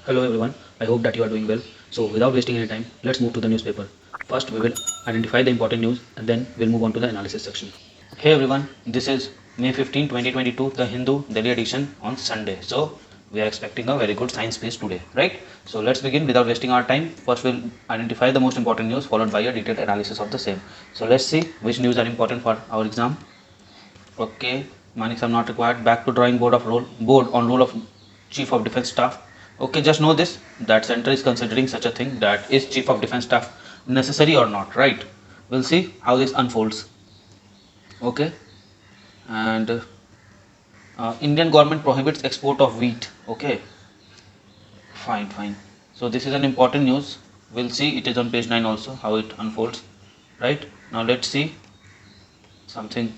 Hello everyone, I hope that you are doing well. So without wasting any time, let's move to the newspaper. First we will identify the important news and then we'll move on to the analysis section. Hey everyone, this is May 15, 2022, the Hindu Delhi edition on Sunday. So we are expecting a very good science quiz today, right? So let's begin without wasting our time. First we'll identify the most important news followed by a detailed analysis of the same. So let's see which news are important for our exam. Okay, Manik are not required. Back to drawing board on role of Chief of Defence Staff. Okay, just know this, that center is considering such a thing, that is Chief of Defence Staff necessary or not, right? We'll see how this unfolds. Okay, and Indian government prohibits export of wheat. Okay, fine. So this is an important news. We'll see, it is on page 9 also, how it unfolds, right? Now let's see something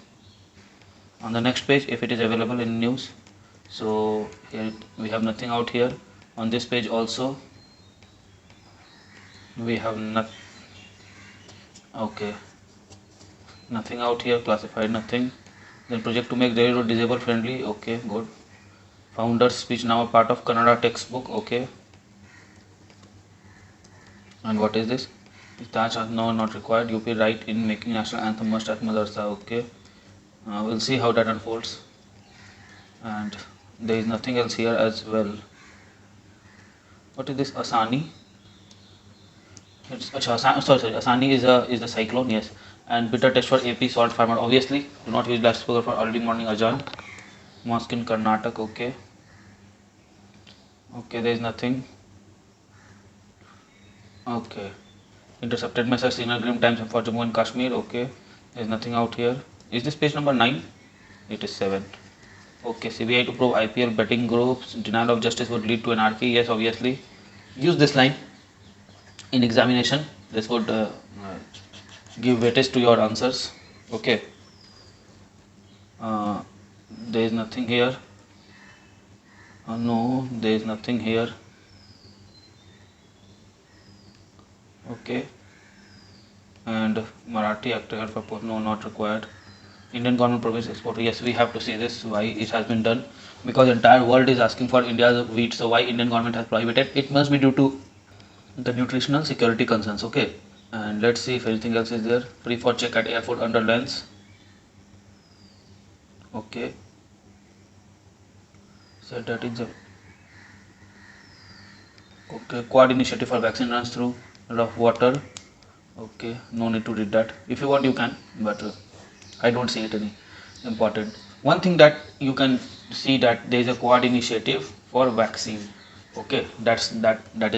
on the next page if it is available in news. So here we have nothing out here. On this page also we have nothing out here, classified nothing. Then project to make railroad disabled friendly. Okay, good. Founder's speech now a part of Kannada textbook. Okay, and what is this? Taj no, not required. UP right in making national anthem must at madrasa. Okay, we'll see how that unfolds. And there is nothing else here as well. What is this? Asani? It's sorry. Asani is a cyclone, yes. And bitter test for AP salt farmer. Obviously, do not use loudspeaker for early morning ajan. Mosque in Karnataka. Okay. Okay, there is nothing. Okay. Intercepted message signal grim times for Jammu and Kashmir. Okay. There is nothing out here. Is this page number 9? It is 7. Okay. CBI to probe IPL betting groups. Denial of justice would lead to anarchy. Yes, obviously. Use this line in examination. This would give weightage to your answers. Okay, there is nothing here. No, there is nothing here. Okay, and Marathi actor for post, no, not required. Indian government prohibits export. Yes, we have to see this, why it has been done, because entire world is asking for India's wheat. So why Indian government has prohibited? It must be due to the nutritional security concerns. Okay, and let's see if anything else is there. Free for check at airport under lens. Okay, said that is okay. Quad initiative for vaccine runs through rough water. Okay, no need to read that. If you want you can, but I don't see it any important. One thing that you can see, that there is a quad initiative for vaccine. Okay, that is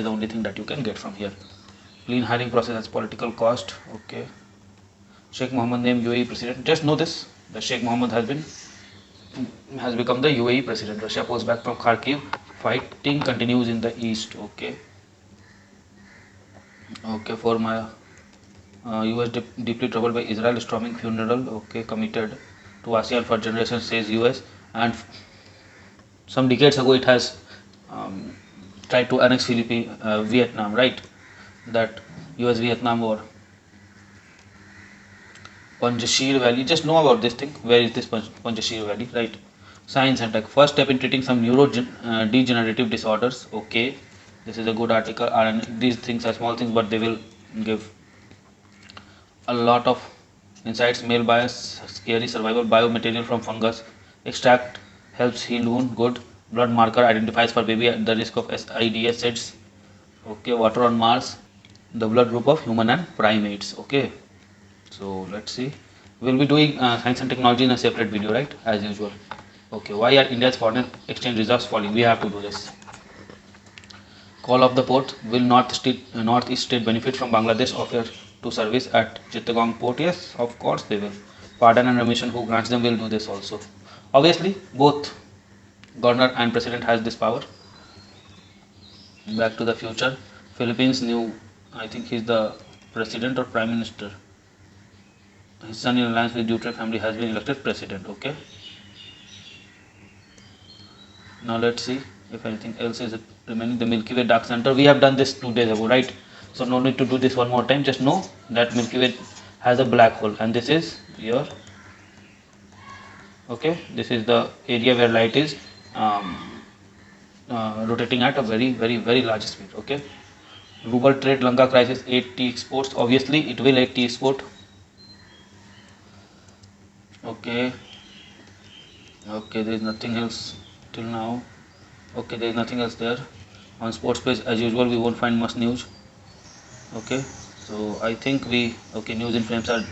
the only thing that you can get from here. Clean hiring process has political cost. Okay, Sheikh Mohammed named UAE president. Just know this, the Sheikh Mohammed has become the UAE president. Russia pulls back from Kharkiv. Fighting continues in the east. Okay, for my US deeply troubled by Israel storming funeral. Okay, committed to ASEAN for generations, says US. And some decades ago it has tried to annex Vietnam, right? That US Vietnam war. Panjshir Valley, just know about this thing. Where is this Panjshir Valley, right? Science and tech, first step in treating some neurodegenerative disorders. Okay, this is a good article, and these things are small things, but they will give a lot of insights. Male bias, scary survival, biomaterial from fungus extract helps heal wound. Good. Blood marker identifies for baby at the risk of SIDS. Okay, water on Mars, the blood group of human and primates. Okay, so let's see. We'll be doing science and technology in a separate video, right, as usual. Okay, why are India's foreign exchange reserves falling? We have to do this. Call of the port, will Northeast state benefit from Bangladesh offer to service at Chittagong port? Yes, of course they will. Pardon and remission who grants them will do this also. Obviously both governor and president has this power. Back to the future, Philippines new, I think he's the president or prime minister. His son in alliance with Duterte family has been elected president. Okay, now let's see if anything else is remaining. The Milky Way dark center, we have done this 2 days ago, right? So no need to do this one more time. Just know that Milky Way has a black hole, and this is your, okay, this is the area where light is rotating at a very large speed. Okay, ruble trade Lanka crisis, aid tea exports. Obviously it will aid tea export. Okay, there is nothing else till now. Okay, there is nothing else there. On sports page as usual we won't find much news. Okay, so I think news in flames are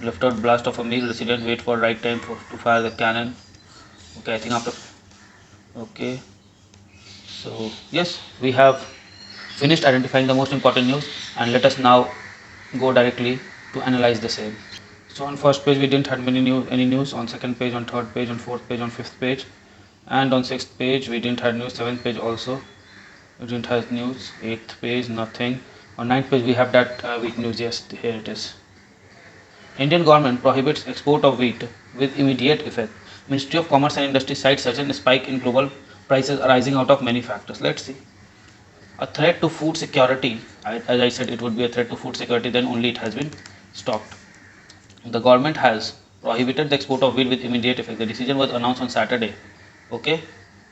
left out, blast of a male resident, wait for right time to fire the cannon. Okay, I think after. Okay, so yes, we have finished identifying the most important news, and let us now go directly to analyze the same. So on first page we didn't have any news. On second page, on third page, on fourth page, on fifth page, and on sixth page we didn't have news. Seventh page also we didn't have news. Eighth page nothing. On ninth page we have that wheat news. Yes, here it is. Indian government prohibits export of wheat with immediate effect. Ministry of Commerce and Industry cites such a spike in global prices arising out of many factors. Let's see. A threat to food security. As I said, it would be a threat to food security, then only it has been stopped. The government has prohibited the export of wheat with immediate effect. The decision was announced on Saturday. Okay,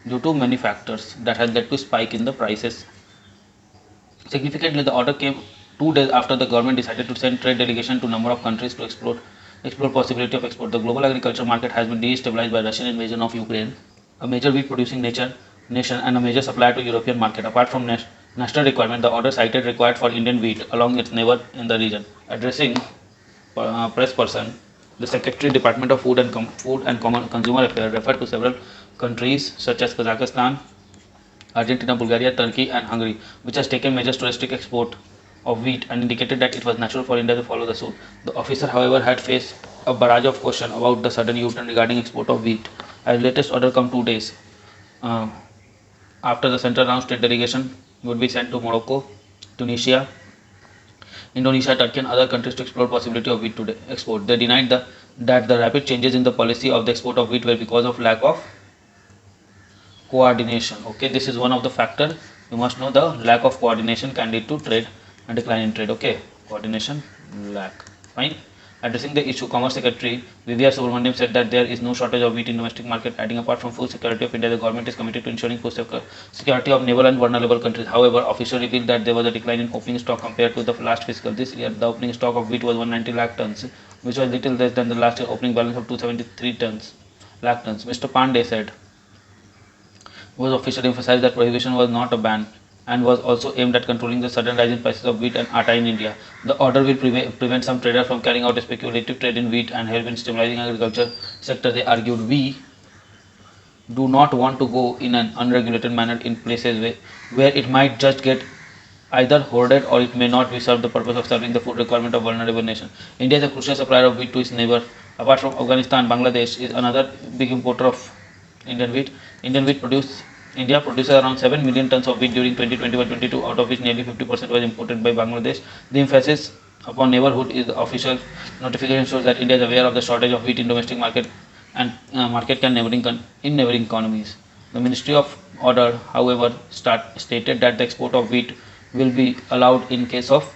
due to many factors that has led to spike in the prices. Significantly, the order came 2 days after the government decided to send trade delegation to number of countries to explore possibility of export. The global agriculture market has been destabilized by Russian invasion of Ukraine, a major wheat producing nation and a major supplier to European market. Apart from national requirement, the order cited required for Indian wheat along its neighbor in the region. Addressing press person, the Secretary Department of Food and Consumer Affairs referred to several countries such as Kazakhstan, Argentina, Bulgaria, Turkey and Hungary, which has taken measures to restrict export of wheat and indicated that it was natural for India to follow the suit. The officer, however, had faced a barrage of questions about the sudden U-turn regarding export of wheat. As latest order come 2 days after the Central Round State delegation would be sent to Morocco, Tunisia, Indonesia, Turkey and other countries to explore possibility of wheat to export. They denied that the rapid changes in the policy of the export of wheat were because of lack of coordination. Okay, this is one of the factor. You must know the lack of coordination can lead to trade and decline in trade. Okay, coordination lack. Fine. Addressing the issue, Commerce Secretary V.V.R. Subramaniam said that there is no shortage of wheat in domestic market, adding apart from food security of India, the government is committed to ensuring food security of neighbor and vulnerable countries. However, officials revealed that there was a decline in opening stock compared to the last fiscal. This year, the opening stock of wheat was 190 lakh tons, which was little less than the last year opening balance of 273 lakh tons. Mr. Pandey said was officially emphasized that prohibition was not a ban and was also aimed at controlling the sudden rise in prices of wheat and atta in India. The order will prevent some traders from carrying out a speculative trade in wheat and help in stabilizing agriculture sector. They argued, we do not want to go in an unregulated manner in places where it might just get either hoarded or it may not be served the purpose of serving the food requirement of vulnerable nation. India is a crucial supplier of wheat to its neighbor. Apart from Afghanistan, Bangladesh is another big importer of Indian wheat. India produces around 7 million tons of wheat during 2021-22, out of which nearly 50% was imported by Bangladesh. The emphasis upon neighborhood is the official notification shows that India is aware of the shortage of wheat in domestic market and in neighboring economies. The Ministry of Order, however, stated that the export of wheat will be allowed in case of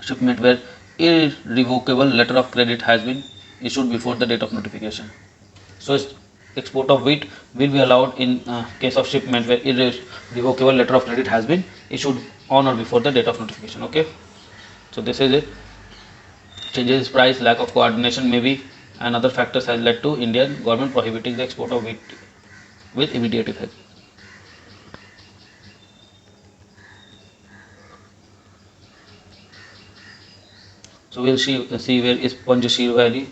shipment where irrevocable letter of credit has been issued before the date of notification. So export of wheat will be allowed in case of shipment where irrevocable letter of credit has been issued on or before the date of notification. Okay, so this is it. Changes in price, lack of coordination maybe and other factors has led to Indian government prohibiting the export of wheat with immediate effect. So we'll see where is Panjshir Valley.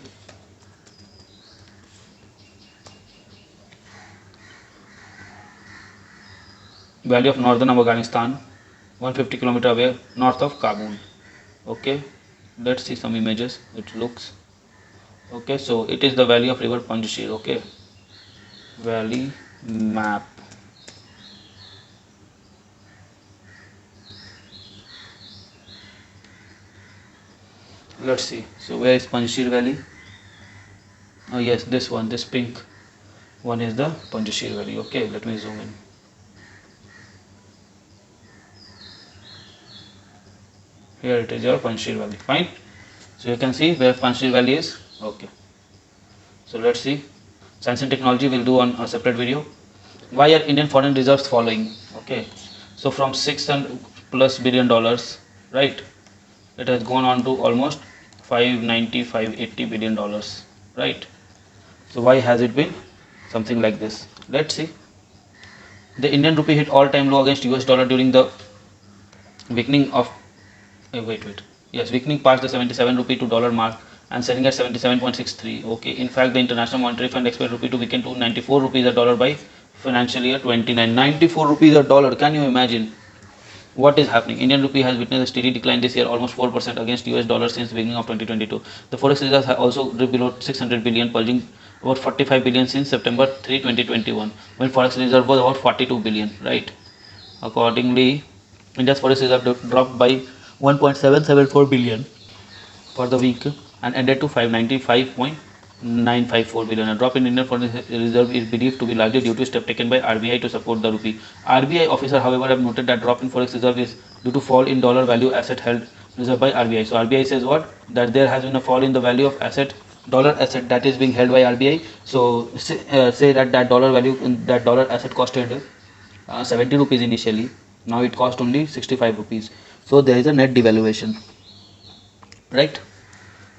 Valley of northern Afghanistan, 150 km away north of Kabul. Okay, let's see some images. It looks okay. So it is the valley of river Panjshir. Okay, valley map. Let's see. So where is Panjshir Valley? Oh yes, this one, this pink one is the Panjshir Valley. Okay, let me zoom in. Here it is your Panjshir Valley. Fine. So you can see where Panjshir Valley is. Okay. So let's see. Science and technology will do on a separate video. Why are Indian foreign reserves following? Okay, so from $600+ billion, right, it has gone on to almost 590, 580 billion dollars, right? So why has it been something like this? Let's see. The Indian rupee hit all-time low against US dollar during the weakening of weakening past the 77 rupee to dollar mark and selling at 77.63. Okay, in fact the International Monetary Fund expects rupee to weaken to 94 rupees a dollar by financial year 29. 94 rupees a dollar, can you imagine what is happening? Indian rupee has witnessed a steady decline this year, almost 4% against US dollar since the beginning of 2022. The forex reserves have also dipped below 600 billion, purging about 45 billion since September 3, 2021, when forex reserve was about 42 billion, right? Accordingly, India's forex reserve dropped by 1.774 billion for the week and ended to 595.954 billion. A drop in Indian foreign reserve is believed to be largely due to step taken by RBI to support the rupee. RBI officer, however, have noted that drop in forex reserve is due to fall in dollar value asset held reserved by RBI. So RBI says what? That there has been a fall in the value of dollar asset that is being held by RBI. So say that dollar value, that dollar asset costed 70 rupees initially. Now it cost only 65 rupees. So there is a net devaluation, right?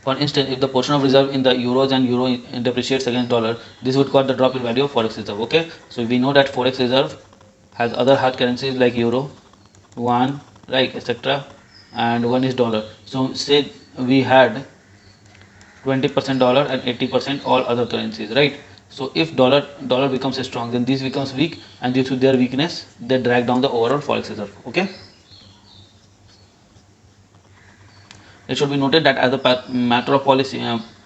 For instance, if the portion of reserve in the euros and euro depreciates against dollar, this would cause the drop in value of forex reserve. Okay, so we know that forex reserve has other hard currencies like euro, yuan, right, etc., and one is dollar. So say we had 20% dollar and 80% all other currencies, right? So if dollar becomes strong, then this becomes weak, and due to their weakness, they drag down the overall forex reserve. Okay. It should be noted that as a matter of policy,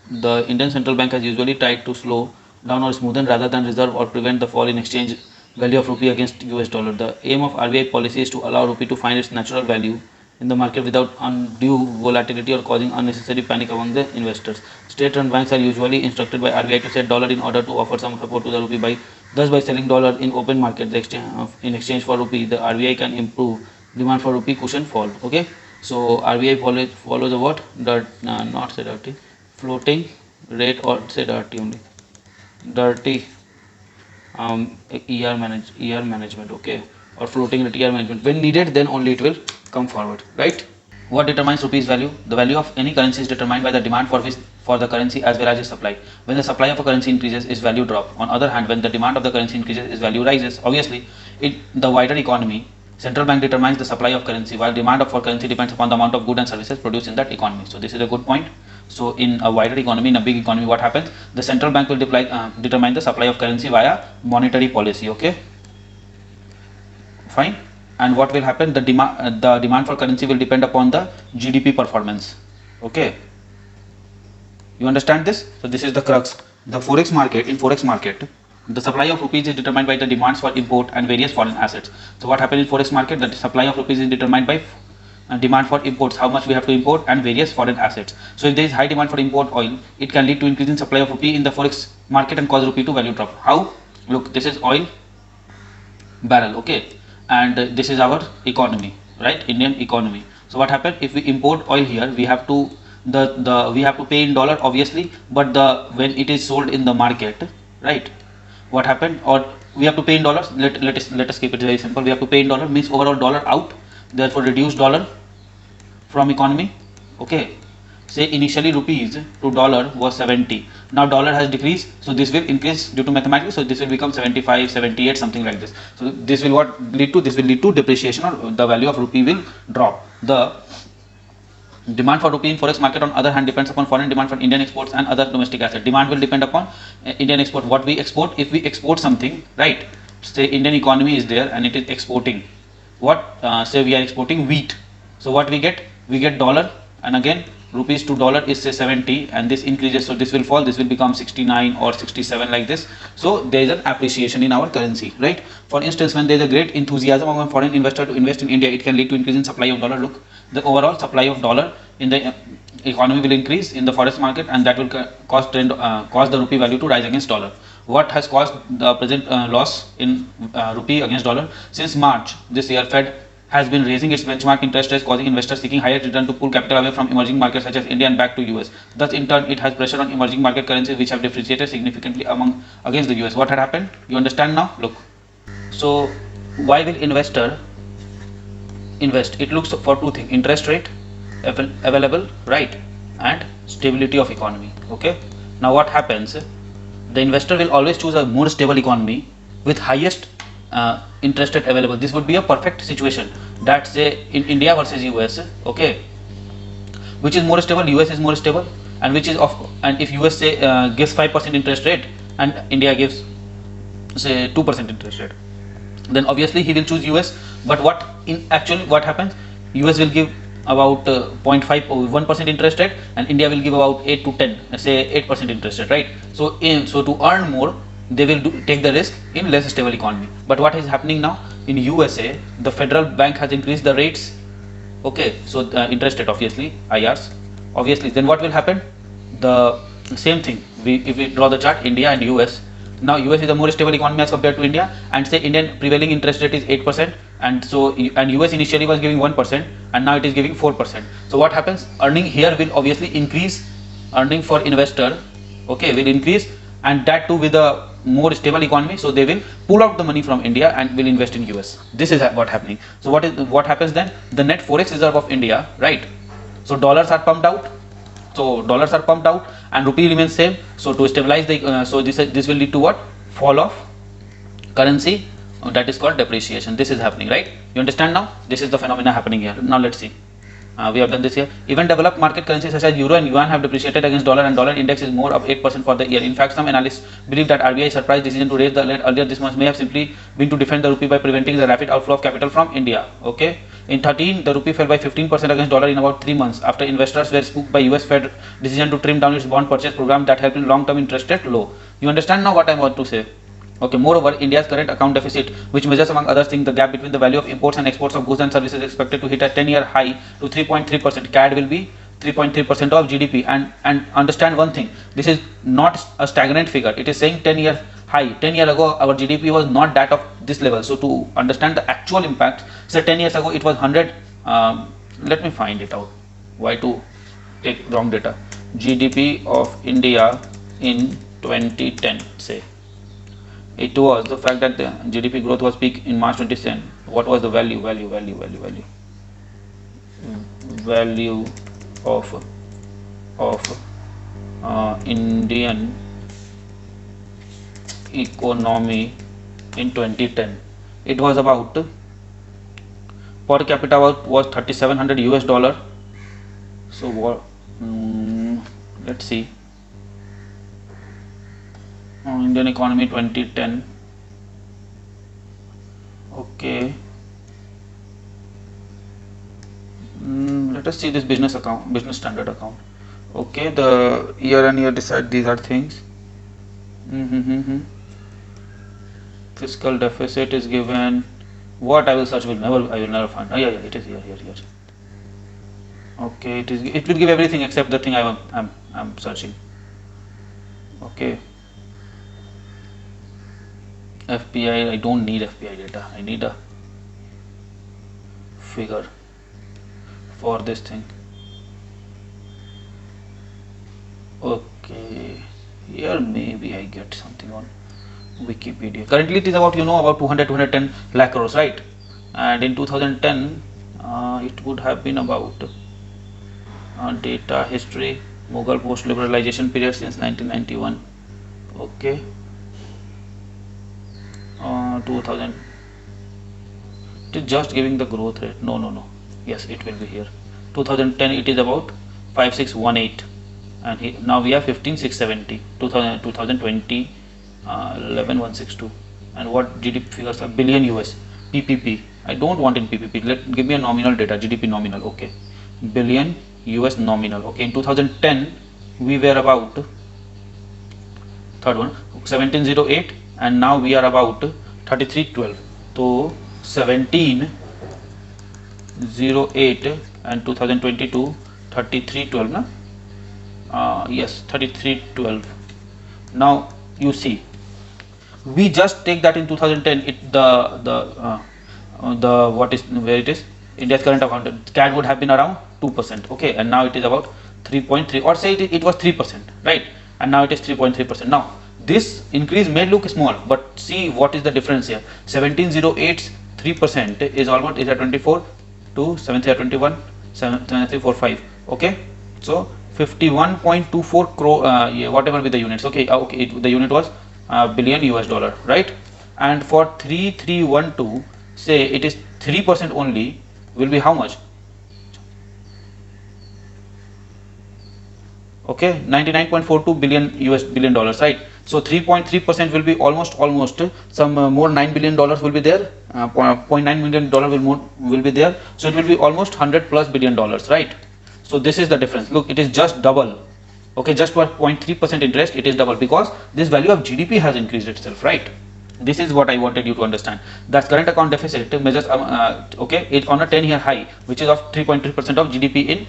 the Indian Central Bank has usually tried to slow down or smoothen rather than reserve or prevent the fall in exchange value of rupee against US dollar. The aim of RBI policy is to allow rupee to find its natural value in the market without undue volatility or causing unnecessary panic among the investors. State-run banks are usually instructed by RBI to set dollar in order to offer some support to the rupee by selling dollar in open market. In exchange for rupee, the RBI can improve demand for rupee cushion fall. Okay. So RBI follows a what? Not say dirty, floating rate, or say dirty only, dirty ER management, okay, or floating rate ER management. When needed, then only it will come forward, right? What determines rupee's value? The value of any currency is determined by the demand for the currency as well as its supply. When the supply of a currency increases, its value drops. On the other hand, when the demand of the currency increases, its value rises. Obviously, in the wider economy, central bank determines the supply of currency, while demand for currency depends upon the amount of goods and services produced in that economy. So this is a good point. So in a wider economy, in a big economy, what happens? The central bank will determine the supply of currency via monetary policy. Okay, fine. And what will happen? The demand for currency will depend upon the GDP performance. Okay, you understand this? So this is the crux. The forex market. In forex market, the supply of rupees is determined by the demands for import and various foreign assets. So what happens in forex market? The supply of rupees is determined by demand for imports, how much we have to import, and various foreign assets. So if there is high demand for import oil, it can lead to increase in supply of rupee in the forex market and cause rupee to value drop. How? Look, this is oil barrel, okay, and this is our economy, right? Indian economy. So what happens if we import oil here? We have to we have to pay in dollar, obviously, but when it is sold in the market, right? What happened? Or we have to pay in dollars. Let us keep it very simple. We have to pay in dollar, means overall dollar out, therefore reduce dollar from economy. Okay, say initially rupees to dollar was 70, now dollar has decreased, so this will increase due to mathematics, so this will become 75, 78, something like this. So this will what lead to? This will lead to depreciation, or the value of rupee will drop. The demand for rupee in forex market, on other hand, depends upon foreign demand for Indian exports and other domestic assets. Demand will depend upon Indian export, what we export. If we export something, right, say Indian economy is there and it is exporting what, say we are exporting wheat, so what we get? We get dollar, and again rupees to dollar is say 70, and this increases, so this will fall, this will become 69 or 67, like this. So there is an appreciation in our currency, right? For instance, when there is a great enthusiasm among foreign investor to invest in India, it can lead to increase in supply of dollar. Look, the overall supply of dollar in the economy will increase in the forex market, and that will cause the rupee value to rise against dollar. What has caused the present loss in rupee against dollar? Since March this year, Fed has been raising its benchmark interest rates, causing investors seeking higher return to pull capital away from emerging markets such as India and back to US. Thus, in turn, it has pressure on emerging market currencies which have depreciated significantly against the US. What had happened? You understand now? Look, So why will investor invest? It looks for two things: interest rate available, right, and stability of economy. Okay, now what happens, the investor will always choose a more stable economy with highest interest rate available. This would be a perfect situation, that say in India versus US. Okay, which is more stable? US is more stable, and which is and if US say gives 5% interest rate and India gives say 2% interest rate, then obviously he will choose US. But what in actually what happens, US will give about 0.5 or 1% interest rate, and India will give about 8 to 10, say 8% interest rate, right? So to earn more, they will take the risk in less stable economy. But what is happening now in USA, the federal bank has increased the rates. Okay, so interest rate, obviously IRs, obviously. Then what will happen? The same thing, if we draw the chart, India and US. Now US is a more stable economy as compared to India, and say Indian prevailing interest rate is 8%, and so and US initially was giving 1%, and now it is giving 4%. So what happens? Earning here will obviously increase, earning for investor, okay, will increase, and that too with a more stable economy. So they will pull out the money from India and will invest in US. This is what happening. So what happens then? The net forex reserve of India, right? So dollars are pumped out. And rupee remains same. So to stabilize the so this will lead to what? Fall of currency. That is called depreciation. This is happening, right? You understand now? This is the phenomena happening here. Now let's see. We have done this here. Even developed market currencies such as euro and yuan have depreciated against dollar, and dollar index is more of 8% for the year. In fact, some analysts believe that RBI's surprise decision to raise the rate earlier this month may have simply been to defend the rupee by preventing the rapid outflow of capital from India. Okay. In 13, the rupee fell by 15% against dollar in about 3 months after investors were spooked by US Fed decision to trim down its bond purchase program that helped in long-term interest rate low. You understand now what I want to say? Okay. Moreover, India's current account deficit, which measures among other things the gap between the value of imports and exports of goods and services, is expected to hit a 10-year high to 3.3%. CAD will be 3.3% of GDP. And understand one thing: this is not a stagnant figure. It is saying 10-year high. 10 years ago, our GDP was not that of this level. So to understand the actual impact, say 10 years ago it was 100. Let me find it out. Why to take wrong data? GDP of India in 2010, say. It was the fact that the GDP growth was peak in March 2010. What was the value of Indian economy in 2010? It was about, per capita was 3,700 US dollar. So what? Let's see. Indian economy 2010. Okay. Let us see this business standard account. Okay, the year and year decide these are things. Fiscal deficit is given. What I will search I will never find. Oh, yeah, it is here. Okay, it will give everything except the thing I'm searching. Okay. FPI, I don't need FPI data. I need a figure for this thing. Okay, here maybe I get something on Wikipedia. Currently it is about about 210 lakh crores, right? And in 2010 it would have been about data history, Mughal post liberalization period since 1991. Okay. 2000, it is just giving the growth rate. No, yes, it will be here. 2010 it is about 5618, and now we are 15670. 2020 11162. And what GDP figures are? Billion US. PPP, I don't want in PPP. Give me a nominal data. GDP nominal. Okay, billion US nominal. Okay, in 2010 we were about, third one, 1708, and now we are about 3312. So 1708 and 2022 3312, na? Yes, 3312. Now you see, we just take that in 2010. The what is where it is? India's current account CAD would have been around 2%. Okay, and now it is about 3.3, or say it was 3%, right? And now it is 3.3%. Now This increase may look small, but see what is the difference here. 1708 3% is almost is at 24 to 721 7345. Okay, so 51.24 crore, yeah, whatever with the units. Okay, okay, the unit was billion US dollar, right? And for 3312, say it is 3% only, will be how much? Okay, 99.42 billion dollars, right? So 3.3% will be almost some more $9 billion will be there, $0.9 million will be there, so it will be almost 100 plus billion dollars, right? So this is the difference. Look, it is just double. Okay, just for 0.3% interest, it is double, because this value of GDP has increased itself, right? This is what I wanted you to understand. That current account deficit measures okay, it's on a 10-year high, which is of 3.3% of GDP in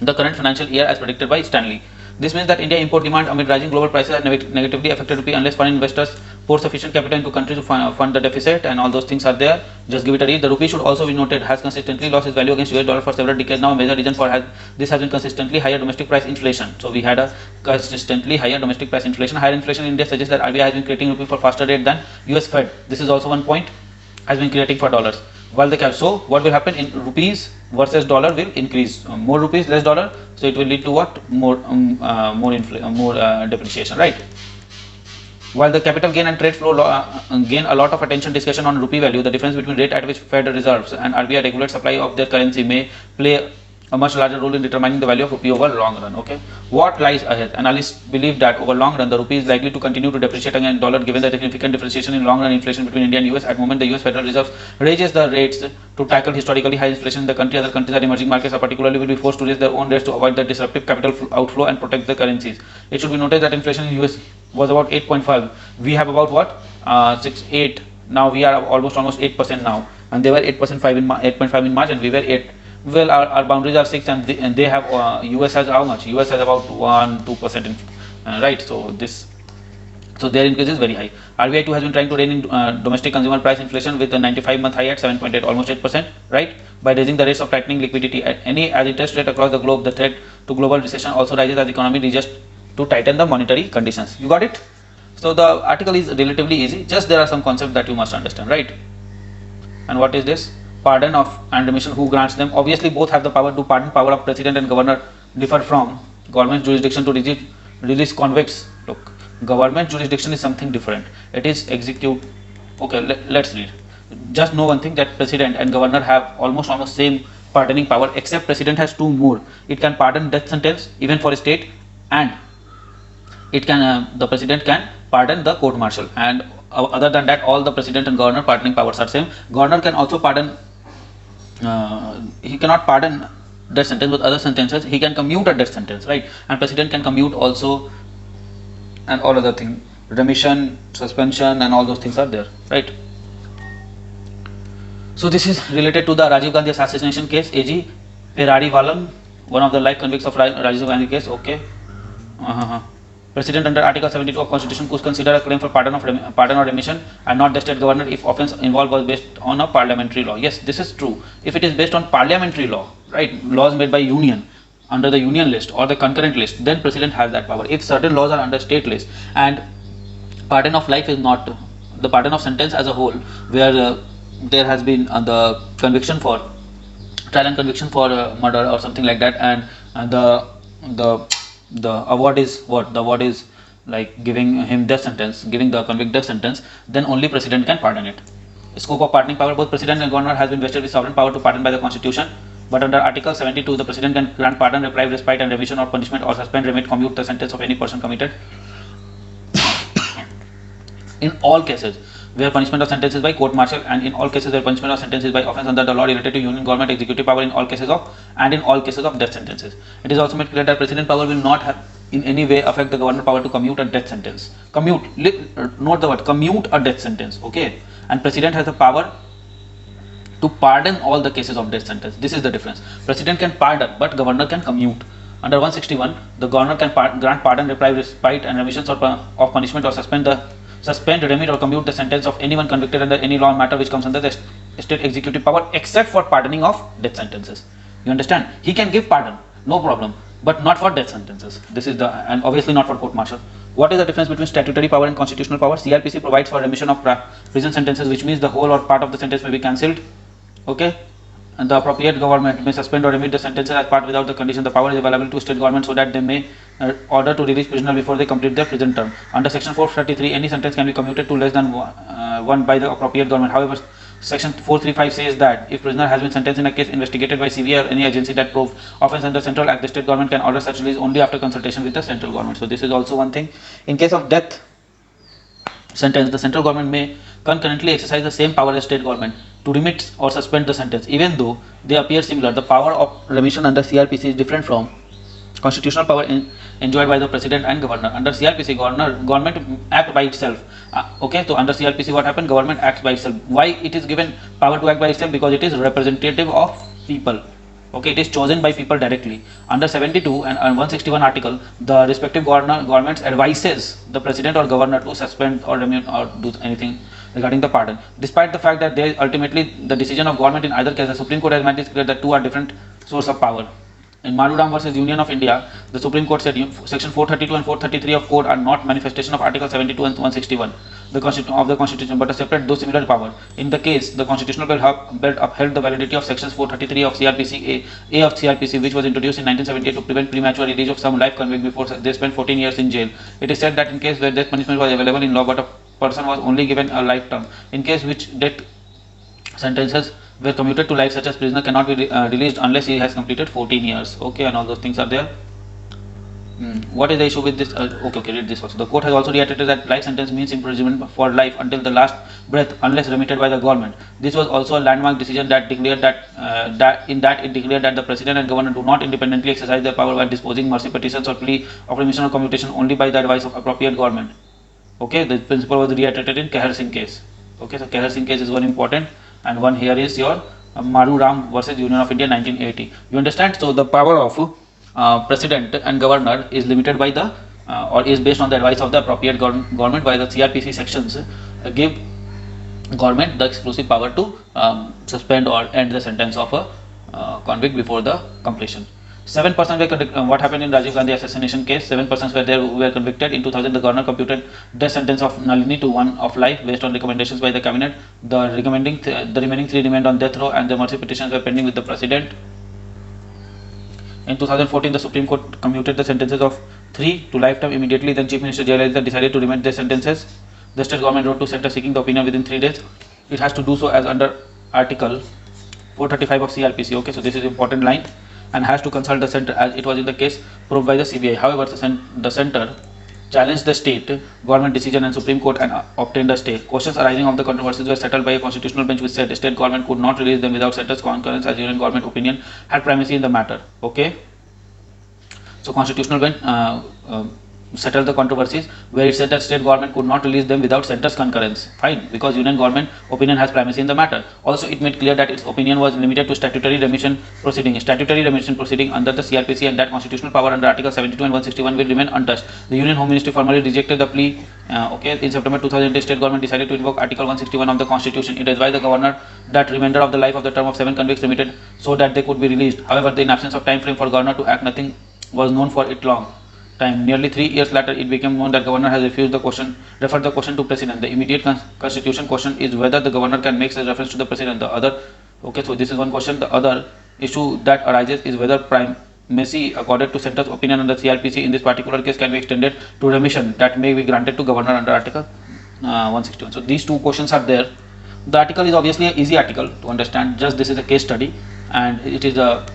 the current financial year as predicted by Stanley. This means that India import demand amid rising global prices has negatively affected rupee unless foreign investors pour sufficient capital into country to fund the deficit, and all those things are there. Just give it a read. The rupee should also be noted has consistently lost its value against US dollar for several decades now. A major reason for this has been consistently higher domestic price inflation. So we had a consistently higher domestic price inflation. Higher inflation in India suggests that RBI has been creating rupee for faster rate than US Fed. This is also one point, has been creating for dollars. While the cap, so what will happen in rupees versus dollar will increase, more rupees less dollar, so it will lead to what? More depreciation, right? While the capital gain and trade flow gain a lot of attention discussion on rupee value, the difference between rate at which Fed reserves and RBI regulate supply of their currency may play a much larger role in determining the value of rupee over long run. Okay, what lies ahead? Analysts believe that over long run the rupee is likely to continue to depreciate against dollar given the significant differentiation in long run inflation between India and US. At the moment, the US Federal Reserve raises the rates to tackle historically high inflation in the country. Other countries and emerging markets are particularly will be forced to raise their own rates to avoid the disruptive capital outflow and protect the currencies. It should be noted that inflation in US was about 8.5. We have about what? 8. Now we are almost 8% now, and they were 8.5 in March, and we were 8. Well, our boundaries are 6, and they have US has how much? US has about 1-2%, right? So their increase is very high. RBI too has been trying to rein in domestic consumer price inflation with a 95-month high at 7.8, almost 8%, right? By raising the rates of tightening liquidity at as interest rate across the globe, the threat to global recession also rises as the economy reaches to tighten the monetary conditions. You got it? So the article is relatively easy. Just there are some concepts that you must understand, right? And what is this? Pardon of and remission, who grants them? Obviously both have the power to pardon. Power of president and governor differ from government's jurisdiction to release convicts. Look, government jurisdiction is something different. It is execute. Okay, let's read. Just know one thing, that president and governor have almost same pardoning power, except president has 2 more. It can pardon death sentence even for a state, and it can the president can pardon the court martial, and other than that all the president and governor pardoning powers are same. Governor can also pardon, he cannot pardon death sentence, but other sentences he can commute a death sentence, right? And president can commute also, and all other thing, remission, suspension, and all those things are there, right? So this is related to the Rajiv Gandhi assassination case. AG Perarivalam, one of the life convicts of Rajiv Gandhi case. Okay. President under Article 72 of Constitution could consider a claim for pardon or remission, and not the state governor if offence involved was based on a parliamentary law. Yes, this is true. If it is based on parliamentary law, right, laws made by union under the union list or the concurrent list, then president has that power. If certain laws are under state list and pardon of life is not, the pardon of sentence as a whole, where there has been the conviction for trial and conviction for murder or something like that, and the award is what? The award is like giving him death sentence, giving the convict death sentence, then only president can pardon it. Scope of pardoning power, both president and governor has been vested with sovereign power to pardon by the constitution, but under Article 72 the president can grant pardon, reprieve, respite and remission or punishment, or suspend, remit, commute the sentence of any person committed in all cases where punishment of sentence is by court martial, and in all cases where punishment of sentence is by offence under the law related to union government executive power, in all cases of death sentences. It is also made clear that president power will not have in any way affect the governor power to commute a death sentence. Note the word commute a death sentence, okay? And president has the power to pardon all the cases of death sentence. This is the difference. President can pardon, but governor can commute. Under 161, the governor can grant pardon, reprieve, respite and remissions of punishment, or suspend, remit or commute the sentence of anyone convicted under any law matter which comes under the state executive power, except for pardoning of death sentences. You understand? He can give pardon, no problem, but not for death sentences. This is and obviously not for court martial. What is the difference between statutory power and constitutional power? CRPC provides for remission of prison sentences, which means the whole or part of the sentence may be cancelled. Okay, and the appropriate government may suspend or remit the sentences as part without the condition. The power is available to state government so that they may order to release prisoner before they complete their prison term. Under section 433, any sentence can be commuted to less than one by the appropriate government. However, section 435 says that if prisoner has been sentenced in a case investigated by CBI or any agency that proves offence under Central Act, the state government can order such release only after consultation with the central government. So this is also one thing. In case of death sentence, the central government may concurrently exercise the same power as state government to remit or suspend the sentence, even though they appear similar. The power of remission under CRPC is different from constitutional power enjoyed by the president and governor. Under CRPC, government act by itself. Okay, so under CRPC, what happened? Government acts by itself. Why it is given power to act by itself? Because it is representative of people. Okay, it is chosen by people directly. Under 72 and 161 article, the respective governments advises the president or governor to suspend or remove or do anything regarding the pardon. Despite the fact that they ultimately the decision of government in either case, the Supreme Court has made it clear that two are different source of power. In Maruram versus Union of India, the Supreme Court said section 432 and 433 of Code are not manifestation of Article 72 and 161 of the Constitution, but a separate though similar power. In the case, the Constitutional Belt upheld the validity of sections 433 of CRPC A of CRPC, which was introduced in 1978 to prevent premature release of some life convict before they spent 14 years in jail. It is said that in case where death punishment was available in law, but a person was only given a life term, in case which death sentences were commuted to life, such as prisoner cannot be released unless he has completed 14 years. Okay, and all those things are there. What is the issue with this? Okay, read this also. The court has also reiterated that life sentence means imprisonment for life until the last breath unless remitted by the government. This was also a landmark decision that declared that it declared that the president and governor do not independently exercise their power by disposing mercy petitions or plea of remission or commutation only by the advice of appropriate government. Okay, the principle was reiterated in Kehar Singh case. Okay, so Kehar Singh case is one important, and one here is your Maruram versus Union of India 1980. You understand? So the power of president and governor is limited by the or is based on the advice of the appropriate government. By the CRPC sections give government the exclusive power to suspend or end the sentence of a convict before the completion. 7 persons were what happened in Rajiv Gandhi assassination case. 7 persons were convicted. In 2000, the governor computed death sentence of Nalini to one of life based on recommendations by the cabinet. The remaining 3 remained on death row, and the mercy petitions were pending with the president. In 2014, the Supreme Court commuted the sentences of 3 to lifetime immediately. Then Chief Minister Jayalalitha decided to remit their sentences. The state government wrote to center seeking the opinion within 3 days. It has to do so as under Article 435 of CRPC. Okay, so this is important line. And has to consult the center as it was in the case proved by the CBI. However, the center challenged the state government decision and Supreme Court and obtained a stay. Questions arising of the controversies were settled by a constitutional bench which said the state government could not release them without center's concurrence as union government opinion had primacy in the matter. Okay. So constitutional bench settled the controversies where it said that state government could not release them without center's concurrence. Fine, because union government opinion has primacy in the matter. Also, it made clear that its opinion was limited to statutory remission proceeding. Statutory remission proceeding under the CRPC and that constitutional power under Article 72 and 161 will remain untouched. The Union Home Ministry formally rejected the plea. In September 2000, the state government decided to invoke Article 161 of the Constitution. It advised the governor that remainder of the life of the term of 7 convicts remitted so that they could be released. However, in absence of time frame for governor to act, nothing was known for it long time. Nearly 3 years later, it became known that governor has referred the question to president. The immediate constitution question is whether the governor can make such reference to the president. So this is one question. The other issue that arises is whether primacy accorded to center's opinion under CRPC in this particular case can be extended to remission that may be granted to governor under Article 161. So these 2 questions are there. The article is obviously an easy article to understand. Just this is a case study, and it is the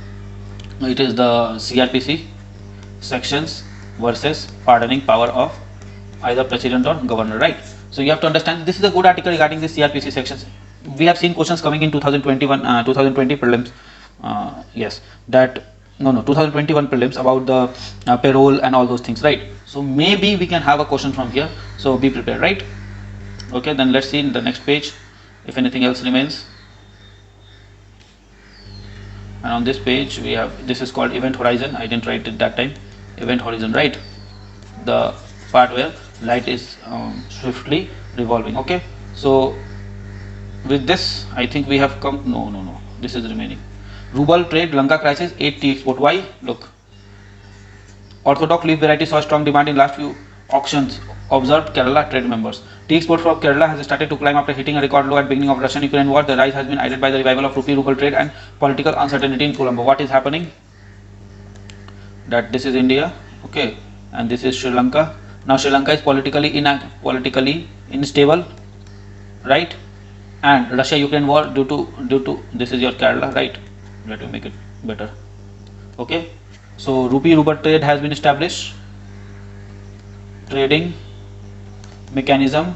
CRPC sections versus pardoning power of either president or governor, right? So you have to understand this is a good article regarding the CRPC sections. We have seen questions coming in 2020 prelims. 2021 prelims about the payroll and all those things, right? So maybe we can have a question from here. So be prepared, right? Okay, then let's see in the next page if anything else remains. And on this page we have, this is called event horizon. I didn't write it that time. Event horizon, right? The part where light is swiftly revolving. Okay, so with this I think we have come. No, this is remaining. Ruble trade, Lanka crisis, 8 tea export. Why? Look, orthodox leaf variety saw strong demand in last few auctions observed Kerala trade members. Tea export from Kerala has started to climb after hitting a record low at beginning of Russian-Ukraine war. The rise has been aided by the revival of rupee-ruble trade and political uncertainty in Colombo. What is happening? That this is India, okay, and this is Sri Lanka. Now Sri Lanka is politically unstable, right? And Russia-Ukraine war due to this is your Kerala, right? Let me make it better. Okay, so rupee-ruble trade has been established. Trading mechanism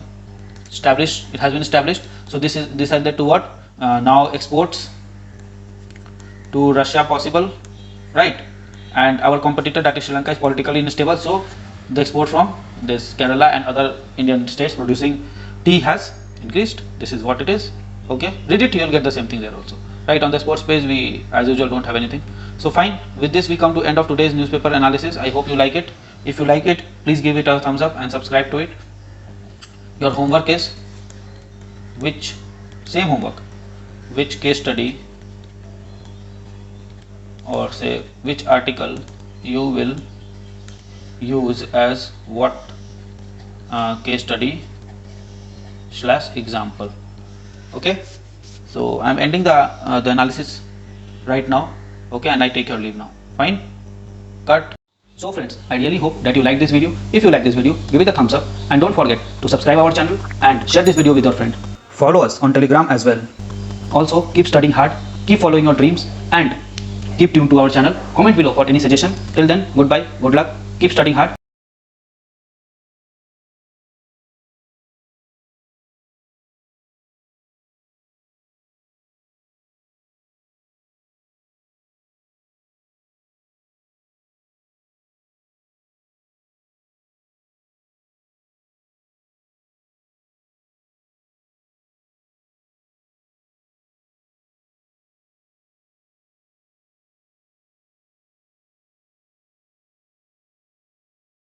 established. It has been established. So this has led to what? Now exports to Russia possible, right? And our competitor, that is Sri Lanka, is politically unstable. So the export from this Kerala and other Indian states producing tea has increased. This is what it is. Okay, read it, you'll get the same thing there also. Right, on the sports page we as usual don't have anything. So fine, with this we come to end of today's newspaper analysis. I hope you like it. If you like it, please give it a thumbs up and subscribe to it. Your homework is which case study or say which article you will use as what case study / example. Okay, so I'm ending the analysis right now. Okay, and I take your leave now. Fine, cut. So friends, I really hope that you like this video. If you like this video, give it a thumbs up and don't forget to subscribe our channel and share this video with your friend. Follow us on Telegram as well. Also, keep studying hard, keep following your dreams and keep tuned to our channel. Comment below for any suggestion. Till then, goodbye, good luck, keep studying hard.